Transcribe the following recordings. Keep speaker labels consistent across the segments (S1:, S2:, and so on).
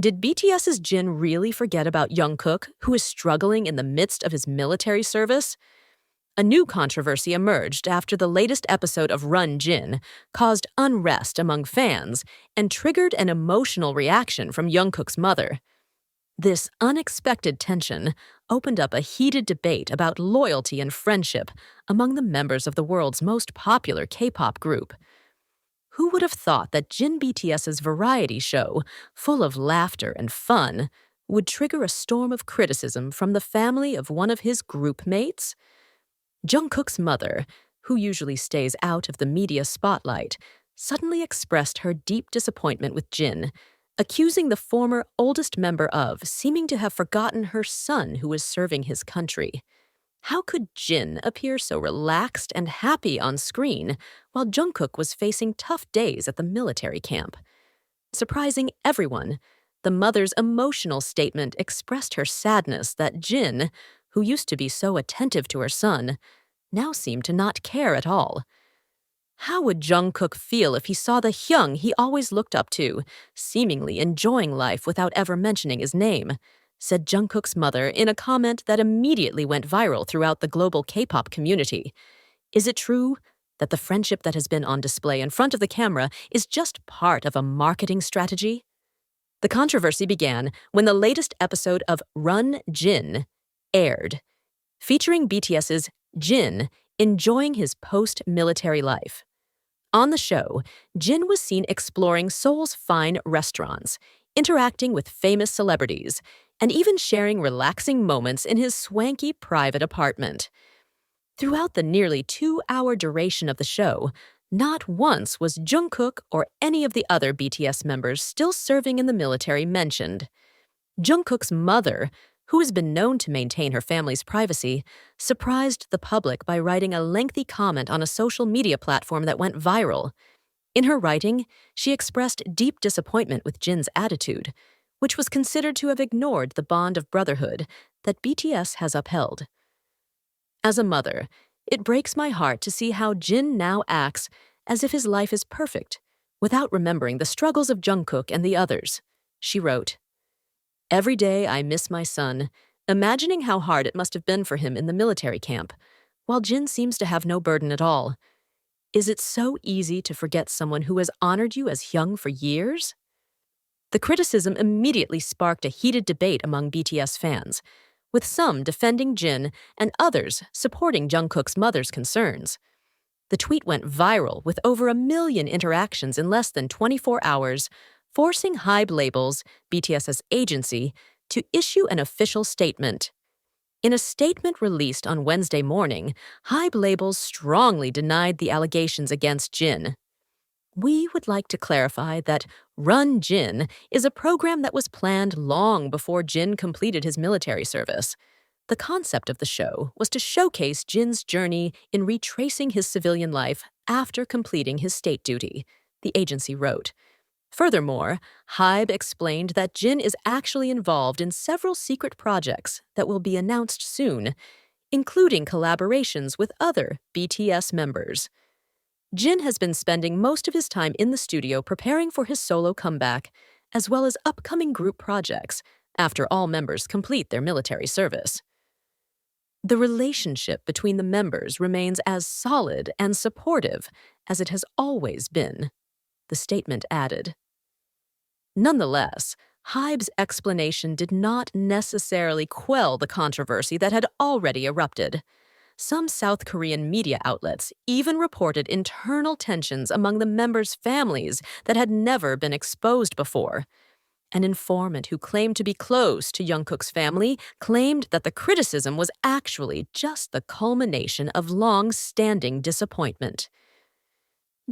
S1: Did BTS's Jin really forget about Jungkook, who is struggling in the midst of his military service? A new controversy emerged after the latest episode of Run Jin caused unrest among fans and triggered an emotional reaction from Jungkook's mother. This unexpected tension opened up a heated debate about loyalty and friendship among the members of the world's most popular K-pop group. Who would have thought that Jin BTS's variety show, full of laughter and fun, would trigger a storm of criticism from the family of one of his group mates? Jungkook's mother, who usually stays out of the media spotlight, suddenly expressed her deep disappointment with Jin, accusing the former oldest member of seeming to have forgotten her son who was serving his country. How could Jin appear so relaxed and happy on screen while Jungkook was facing tough days at the military camp? Surprising everyone, the mother's emotional statement expressed her sadness that Jin, who used to be so attentive to her son, now seemed to not care at all. How would Jungkook feel if he saw the Hyung he always looked up to, seemingly enjoying life without ever mentioning his name? Said Jungkook's mother in a comment that immediately went viral throughout the global K-pop community. Is it true that the friendship that has been on display in front of the camera is just part of a marketing strategy? The controversy began when the latest episode of Run Jin aired, featuring BTS's Jin enjoying his post-military life. On the show, Jin was seen exploring Seoul's fine restaurants, interacting with famous celebrities, and even sharing relaxing moments in his swanky private apartment. Throughout the nearly 2-hour duration of the show, not once was Jungkook or any of the other BTS members still serving in the military mentioned. Jungkook's mother, who has been known to maintain her family's privacy, surprised the public by writing a lengthy comment on a social media platform that went viral. In her writing, she expressed deep disappointment with Jin's attitude, which was considered to have ignored the bond of brotherhood that BTS has upheld. As a mother, it breaks my heart to see how Jin now acts as if his life is perfect, without remembering the struggles of Jungkook and the others. She wrote, "Every day I miss my son, imagining how hard it must have been for him in the military camp, while Jin seems to have no burden at all. Is it so easy to forget someone who has honored you as Hyung for years?" The criticism immediately sparked a heated debate among BTS fans, with some defending Jin and others supporting Jungkook's mother's concerns. The tweet went viral with over 1 million interactions in less than 24 hours, forcing Hybe Labels, BTS's agency, to issue an official statement. In a statement released on Wednesday morning, Hybe Labels strongly denied the allegations against Jin. "We would like to clarify that Run Jin is a program that was planned long before Jin completed his military service. The concept of the show was to showcase Jin's journey in retracing his civilian life after completing his state duty," the agency wrote. Furthermore, Hybe explained that Jin is actually involved in several secret projects that will be announced soon, including collaborations with other BTS members. Jin has been spending most of his time in the studio preparing for his solo comeback, as well as upcoming group projects, after all members complete their military service. The relationship between the members remains as solid and supportive as it has always been, the statement added. Nonetheless, Hybe's explanation did not necessarily quell the controversy that had already erupted. Some South Korean media outlets even reported internal tensions among the members' families that had never been exposed before. An informant who claimed to be close to Jungkook's family claimed that the criticism was actually just the culmination of long-standing disappointment.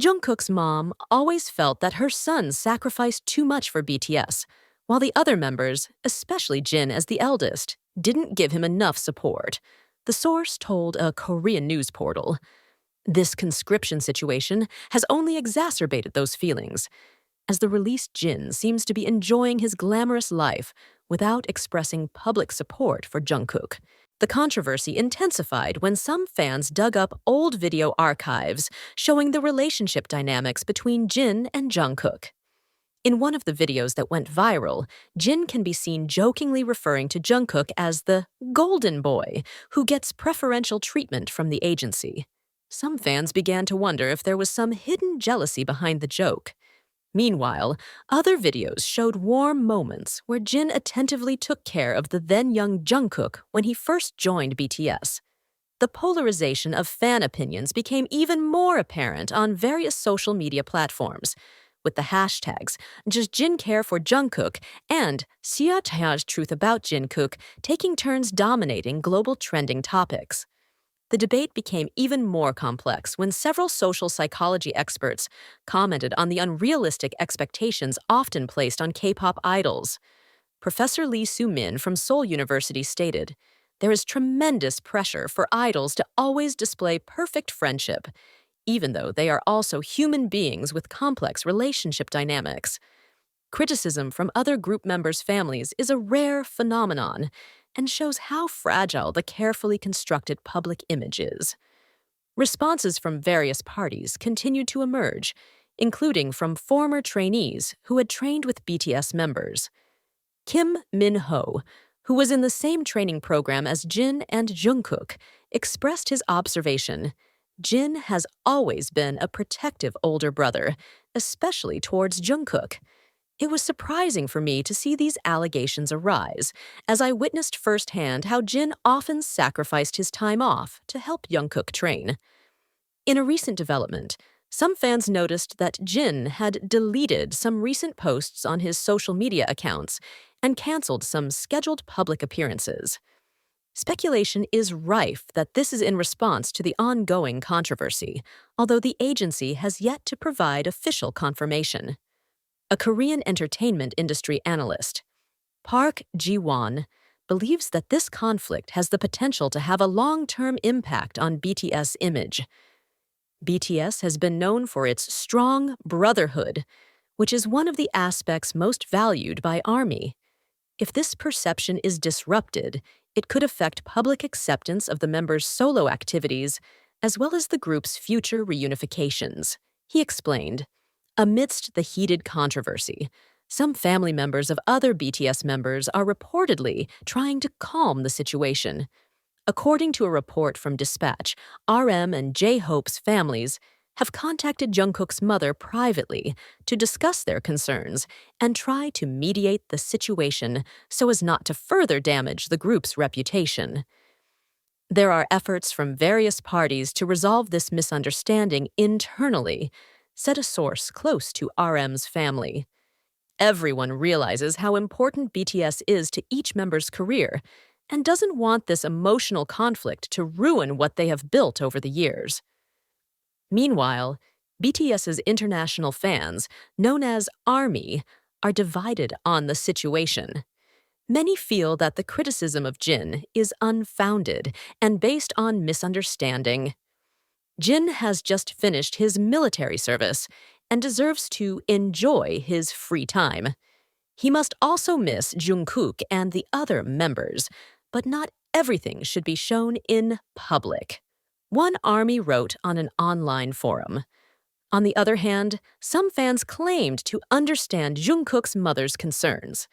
S1: Jungkook's mom always felt that her son sacrificed too much for BTS, while the other members, especially Jin as the eldest, didn't give him enough support, the source told a Korean news portal. This conscription situation has only exacerbated those feelings, as the released Jin seems to be enjoying his glamorous life without expressing public support for Jungkook. The controversy intensified when some fans dug up old video archives showing the relationship dynamics between Jin and Jungkook. In one of the videos that went viral, Jin can be seen jokingly referring to Jungkook as the golden boy who gets preferential treatment from the agency. Some fans began to wonder if there was some hidden jealousy behind the joke. Meanwhile, other videos showed warm moments where Jin attentively took care of the then-young Jungkook when he first joined BTS. The polarization of fan opinions became even more apparent on various social media platforms, with the hashtags "Does Jin care for Jungkook" and "seokjin truth about Jungkook" taking turns dominating global trending topics. The debate became even more complex when several social psychology experts commented on the unrealistic expectations often placed on K-pop idols. Professor Lee Soo-min from Seoul University stated, "There is tremendous pressure for idols to always display perfect friendship, even though they are also human beings with complex relationship dynamics. Criticism from other group members' families is a rare phenomenon and shows how fragile the carefully constructed public image is." Responses from various parties continued to emerge, including from former trainees who had trained with BTS members. Kim Min-ho, who was in the same training program as Jin and Jungkook, expressed his observation, "Jin has always been a protective older brother, especially towards Jungkook. It was surprising for me to see these allegations arise, as I witnessed firsthand how Jin often sacrificed his time off to help Jungkook train." In a recent development, some fans noticed that Jin had deleted some recent posts on his social media accounts and canceled some scheduled public appearances. Speculation is rife that this is in response to the ongoing controversy, although the agency has yet to provide official confirmation. A Korean entertainment industry analyst, Park Ji-won, believes that this conflict has the potential to have a long-term impact on BTS image. BTS has been known for its strong brotherhood, which is one of the aspects most valued by ARMY. If this perception is disrupted, it could affect public acceptance of the members' solo activities, as well as the group's future reunifications. He explained, "Amidst the heated controversy, some family members of other BTS members are reportedly trying to calm the situation. According to a report from Dispatch, RM and J-Hope's families have contacted Jungkook's mother privately to discuss their concerns and try to mediate the situation so as not to further damage the group's reputation. There are efforts from various parties to resolve this misunderstanding internally," said a source close to RM's family. "Everyone realizes how important BTS is to each member's career and doesn't want this emotional conflict to ruin what they have built over the years." Meanwhile, BTS's international fans, known as ARMY, are divided on the situation. Many feel that the criticism of Jin is unfounded and based on misunderstanding. Jin has just finished his military service and deserves to enjoy his free time. He must also miss Jungkook and the other members, but not everything should be shown in public, one ARMY wrote on an online forum. On the other hand, some fans claimed to understand Jungkook's mother's concerns.